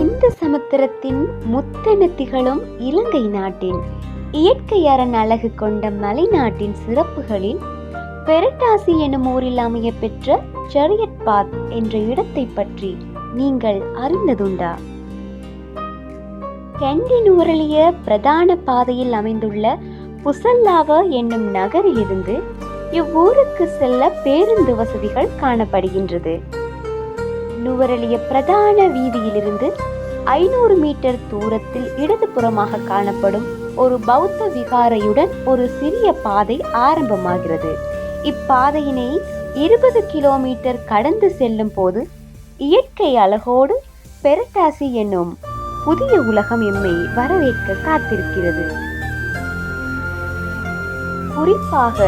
இந்த சமுத்திரத்தின் முத்தென திகழும் இலங்கை நாட்டின் இயற்கை அரண் அழகு கொண்ட மலைநாட்டின் சிறப்புகளில் பெரட்டாசி எனும் ஊரில் அமைய பெற்ற சேரியட் பாத் என்ற இடத்தை பற்றி நீங்கள் அறிந்ததுண்டா? கண்டி நுவரெலிய பிரதான பாதையில் அமைந்துள்ள புசல்லாவ என்னும் நகரிலிருந்து இவ்வூருக்கு செல்ல பேருந்து வசதிகள் காணப்படுகின்றது. நுவரெலிய பிரதான வீதியிலிருந்து 500 மீட்டர் தூரத்தில் இடதுபுறமாக காணப்படும் ஒரு பௌத்த விகாரையுடன் ஒரு சிறிய பாதை ஆரம்பமாகிறது. இப்பாதையினை 20 கிலோமீட்டர் கடந்து செல்லும் போது இயற்கை அழகோடு பெரட்டாசி என்னும் புதிய உலகம் எம்மை வரவேற்க காத்திருக்கிறது. குறிப்பாக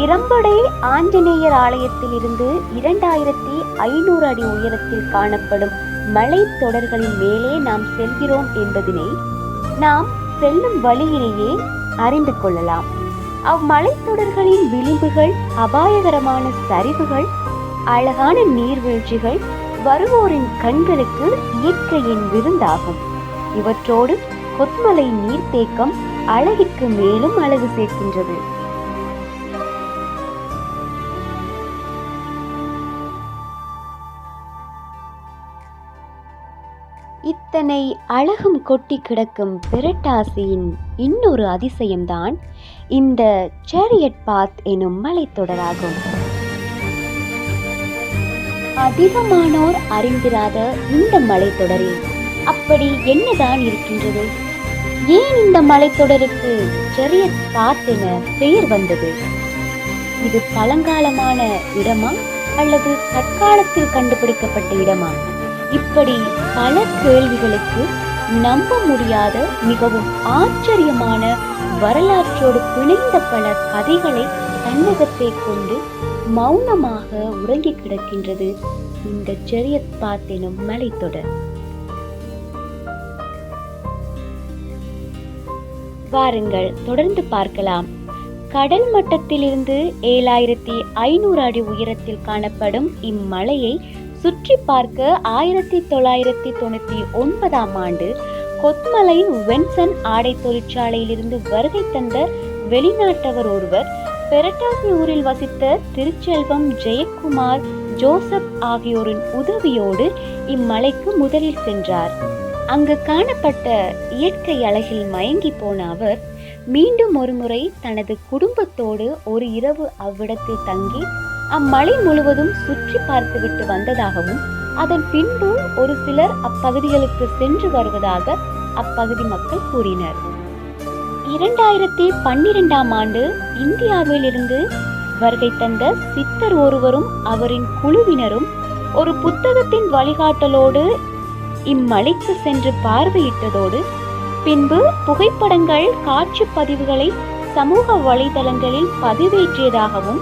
இரம்படை ஆஞ்சநேயர் ஆலயத்தில் இருந்து 2500 அடி உயரத்தில் காணப்படும் மலை தொடர்களின் மேலே நாம் செல்கிறோம் என்பதனை நாம் செல்லும் வழியிலேயே அறிந்து கொள்ளலாம். அம்மலைத்தொடர்களின் விளிம்புகள், அபாயகரமான சரிவுகள், அழகான நீர்வீழ்ச்சிகள் வருவோரின் கண்களுக்கு இயற்கையின் விருந்தாகும். இவற்றோடு கொத்மலை நீர்த்தேக்கம் அழகிற்கு மேலும் அழகு சேர்க்கின்றது. இத்தனை அழகும் கொட்டி கிடக்கும் பெரட்டாசியின் இன்னொரு அதிசயம்தான் இந்த சேரியட் பாத் எனும் மலைத்தொடராகும். அதிகமானோர் அறிந்திராத இந்த மலைத்தொடரில் அப்படி என்னதான் இருக்கின்றது? ஏன் இந்த மலைத்தொடருக்கு சேரியட் பாத் என பெயர் வந்தது? இது பழங்காலமான இடமா அல்லது தற்காலத்தில் கண்டுபிடிக்கப்பட்ட இடமா? இப்படி பல கேள்விகளுக்கு நம்ப முடியாத மிகவும் ஆச்சரியமான வரலாற்றோடு பிணைந்த பல கதைகளை தன்னகத்தை கொண்டு மௌனமாக உறங்கி கிடக்கின்றது இந்த சேரியட் பாத் எனும் மலைத்தொடர். வாருங்கள் தொடர்ந்து பார்க்கலாம். கடல் மட்டத்திலிருந்து 7500 அடி உயரத்தில் காணப்படும் இம்மலையை சுற்றி பார்க்க 1999ஆம் ஆண்டு கொத்மலை வென்சன் ஆடை தொழிற்சாலையிலிருந்து வருகை தந்த வெளிநாட்டவர் ஒருவர் பெரட்டாசி ஊரில் வசித்த திருச்செல்வம், ஜெயக்குமார், ஜோசப் ஆகியோரின் உதவியோடு இம்மலைக்கு முதலில் சென்றார். அங்கு காணப்பட்ட இயற்கை அழகில் மயங்கி போன அவர் மீண்டும் ஒருமுறை தனது குடும்பத்தோடு ஒரு இரவு அவ்விடத்தில் தங்கி அம்மலை முழுவதும் சுற்றி பார்த்துவிட்டு வந்ததாகவும், அதன் பின்பு ஒரு சிலர் அப்பகுதிகளுக்கு சென்று வருவதாக அப்பகுதி மக்கள் கூறினர். 2012ஆம் ஆண்டு இந்தியாவில் இருந்து வருகை தந்த சித்தர் ஒருவரும் அவரின் குழுவினரும் ஒரு புத்தகத்தின் வழிகாட்டலோடு இம்மலைக்கு சென்று பார்வையிட்டதோடு பின்பு புகைப்படங்கள், காட்சி பதிவுகளை சமூக வலைதளங்களில் பதிவேற்றியதாகவும்,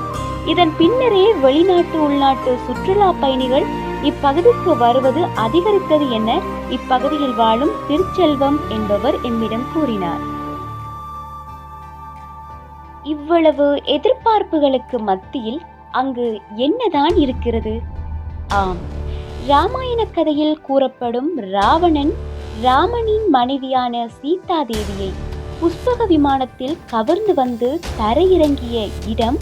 இதன் பின்னரே வெளிநாட்டு உள்நாட்டு சுற்றுலா பயணிகள் இப்பகுதிக்கு வருவது அதிகரித்தது என இப்பகுதியில் வாழும் திருச்செல்வம் என்பவர் எம்மிடம் கூறினார். இவ்வளவு எதிர்பார்ப்புகளுக்கு மத்தியில் அங்கு என்னதான் இருக்கிறது? ஆம், ராமாயண கதையில் கூறப்படும் ராவணன் ராமனின் மனைவியான சீதா தேவியை புஷ்பக விமானத்தில் கவர்ந்து வந்து தரையிறங்கிய இடம்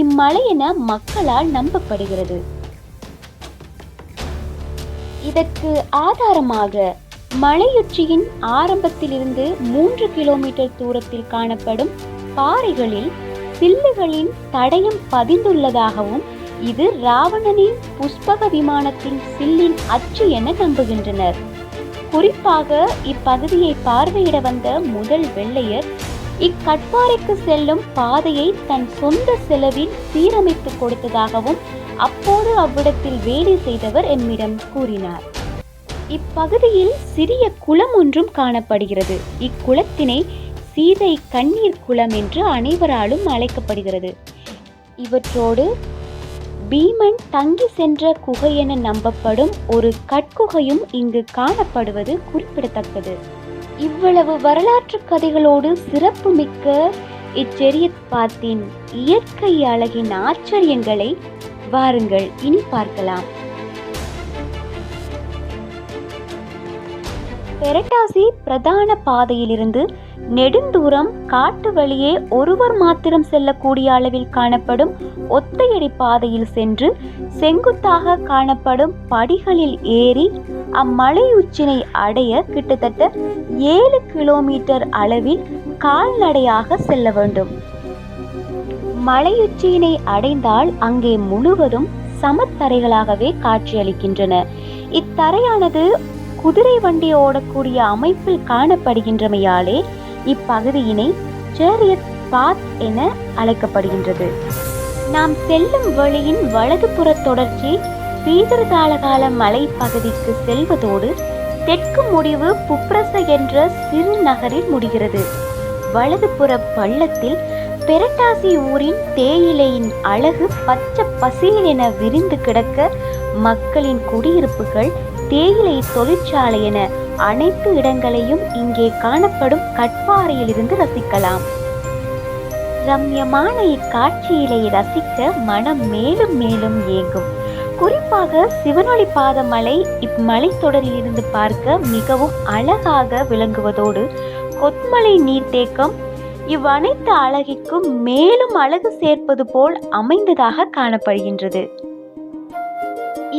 இம்மலை என மக்களால் நம்பப்படுகிறது. இதற்கு ஆதாரமாக மலையுச்சியின் ஆரம்பத்திலிருந்து 3 கிலோமீட்டர் தூரத்தில் காணப்படும் பாறைகளில் சில்லுகளின் தடயம் பதிந்துள்ளதாகவும், இது ராவணனின் புஷ்பக விமானத்தின் சில்லின் அச்சு என நம்புகின்றனர். குறிப்பாக இப்பகுதியை பார்வையிட வந்த முதல் வெள்ளையர் இக்கட்பாறைக்கு செல்லும் பாதையை தன் சொந்த செலவில் சீரமைத்து கொடுத்ததாகவும் அப்போது அவ்விடத்தில் வேலை செய்தவர் எம்மிடம் கூறினார். இப்பகுதியில் சிறிய குளம் ஒன்றும் காணப்படுகிறது. இக்குளத்தினை சீதை கண்ணீர் குளம் என்று அனைவராலும் அழைக்கப்படுகிறது. இவற்றோடு பீமன் தங்கி சென்ற குகை என நம்பப்படும் ஒரு கட்குகையும் இங்கு காணப்படுவது குறிப்பிடத்தக்கது. இவ்வளவு வரலாற்று கதைகளோடு சிறப்பு மிக்க இச்சேரியட் பாத்தின் இயற்கை அழகின் ஆச்சரியங்களை வாருங்கள் இனி பார்க்கலாம். பெரட்டாசி பிரதான பாதையிலிருந்து நெடுந்தூரம் காட்டு வழியே ஒருவர் மாத்திரம் செல்லக்கூடிய அளவில் காணப்படும் ஒத்தையடி பாதையில் சென்று செங்குத்தாக காணப்படும் படிகளில் ஏறி அம்மலை உச்சினை அடைய கிட்டத்தட்ட 7 கிலோமீட்டர் அளவில் கால்நடையாக செல்ல வேண்டும். மலையுச்சியினை அடைந்தால் அங்கே முழுவதும் சமத்தரைகளாகவே காட்சியளிக்கின்றன. இத்தரையானது குதிரை வண்டி ஓடக்கூடிய அமைப்பில் காணப்படுகின்றமையாலே இப்பகுதியினை சேரியட் பாத் என அழைக்கப்படுகின்றது. நாம் செல்லும் வழியின் வலதுபுற தொடர்ச்சி பீதர்தாளகால மலை பகுதிக்கு செல்வதோடு தெற்கு முடிவு புப்ரச என்ற சிறு நகரில் முடிகிறது. வலதுபுற பள்ளத்தில் பெரட்டாசி ஊரின் தேயிலையின் அழகு பச்சை பசேல் என விரிந்து கிடக்க மக்களின் குடியிருப்புகள், தேயிலை தொழிற்சாலை என அனைத்து இடங்களையும் இங்கே காணப்படும் கட்பாறையிலிருந்து ரசிக்கலாம். ரம்யமான இக்காட்சியிலை ரசிக்க மனம் மேலும் மேலும் ஏங்கும். குறிப்பாக சிவனொளி பாத மலை இம்மலை தொடரில் இருந்து பார்க்க மிகவும் அழகாக விளங்குவதோடு கொத்மலை நீர்த்தேக்கம் இவ்வனைத்து அழகிற்கும் மேலும் அழகு சேர்ப்பது போல் அமைந்ததாக காணப்படுகின்றது.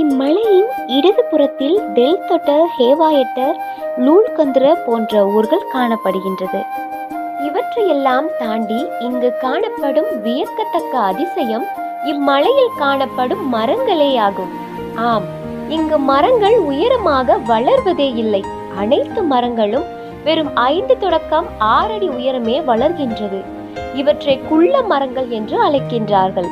இம்மலையின் இடது புறத்தில் தெல்தொட்ட, ஹேவாயட்ட, லூல்கந்திர போன்ற ஊர்கள் காணப்படுகின்றது. இவற்றையெல்லாம் தாண்டி இங்கு காணப்படும் வியக்கத்தக்க அதிசயம் இம்மலையில் காணப்படும் மரங்களேயாகும். ஆம், இங்கு மரங்கள் உயரமாக வளர்வதே இல்லை. அனைத்து மரங்களும் வெறும் 5 தொடக்கம் 6 அடி உயரமே வளர்கின்றது. இவற்றை குள்ள மரங்கள் என்று அழைக்கின்றார்கள்.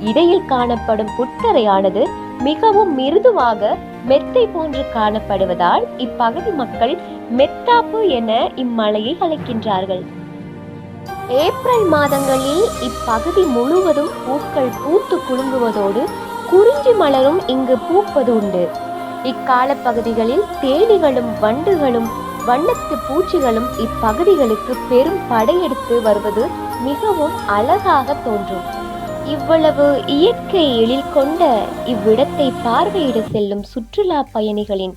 இடையில் காணப்படும் புத்தரையானது மிகவும் மிருதுவாக மெத்தை போன்று காணப்படுவதால் இப்பகுதி மக்கள் மெத்தாப்பு என இம்மலையை அழைக்கின்றார்கள். ஏப்ரல் மாதங்களில் இப்பகுதி முழுவதும் பூக்கள் பூத்து குலுங்குவதோடு குறிஞ்சி மலரும் இங்கு பூப்பது உண்டு. இக்கால பகுதிகளில் தேனீகளும் வண்டுகளும் வண்ணத்து பூச்சிகளும் இப்பகுதிகளுக்கு பெரும் படையெடுத்து வருவது மிகவும் அழகாக தோன்றும். இவ்வளவு இயற்கை எழில் கொண்ட இவ்விடத்தை பார்வையிட செல்லும் சுற்றுலா பயணிகளின்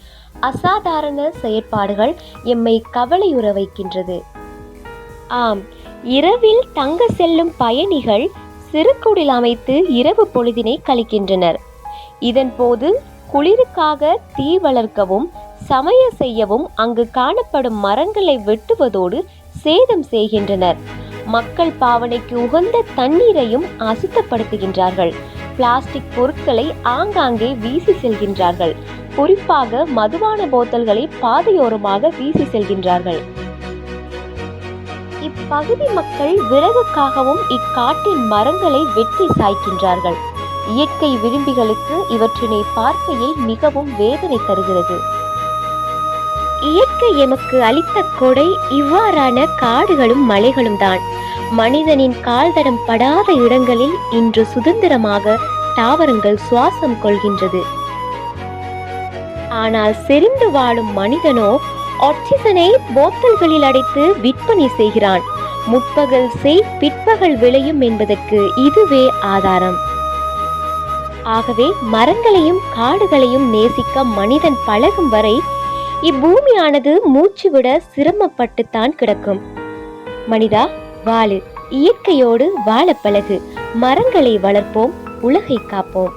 அசாதாரண செயற்பாடுகள் எம்மை கவலையுற வைக்கின்றது. ஆம், இரவில் தங்க செல்லும் பயணிகள் சிறு குடில் அமைத்து இரவு பொழுதினை கழிக்கின்றனர். இதன் போது குளிருக்காக தீ வளர்க்கவும் சமைய செய்யவும் அங்கு காணப்படும் மரங்களை வெட்டுவதோடு சேதம் செய்கின்றனர். மக்கள் பாவனைக்கு உகந்த தண்ணீரையும் அசுத்தப்படுத்துகின்றார்கள். பிளாஸ்டிக் பொருட்களை ஆங்காங்கே வீசி செல்கின்றார்கள். குறிப்பாக மதுபான போத்தல்களை பாதையோரமாக வீசி செல்கின்றார்கள். இப்பகுதி மக்கள் விறகுக்காகவும் இக்காட்டின் மரங்களை வெட்டி சாய்க்கின்றார்கள். இயற்கை விரும்பிகளுக்கு இவற்றினை பார்க்கையில் மிகவும் வேதனை தருகிறது. இயற்கை எமக்கு அளித்த கொடை இவ்வாறான காடுகளும் மலைகளும் தான். மனிதனின் கால்தடம் படாத இடங்களில் இன்று சுதந்திரமாக தாவரங்கள் சுவாசம் கொள்கின்றது. ஆனால் செறிந்து வாழும் மனிதனோ ஆக்சிஜனை போத்தல்களில் அடைத்து விற்பனை செய்கிறான். முற்பகல் செய் பிற்பகல் விளையும் என்பதற்கு இதுவே ஆதாரம். ஆகவே மரங்களையும் காடுகளையும் நேசிக்க மனிதன் பழகும் வரை இப்பூமியானது மூச்சு விட சிரமப்பட்டுத்தான் கிடக்கும். மனிதா, வாழு, இயற்கையோடு வாழ பழகு, மரங்களை வளர்ப்போம், உலகை காப்போம்.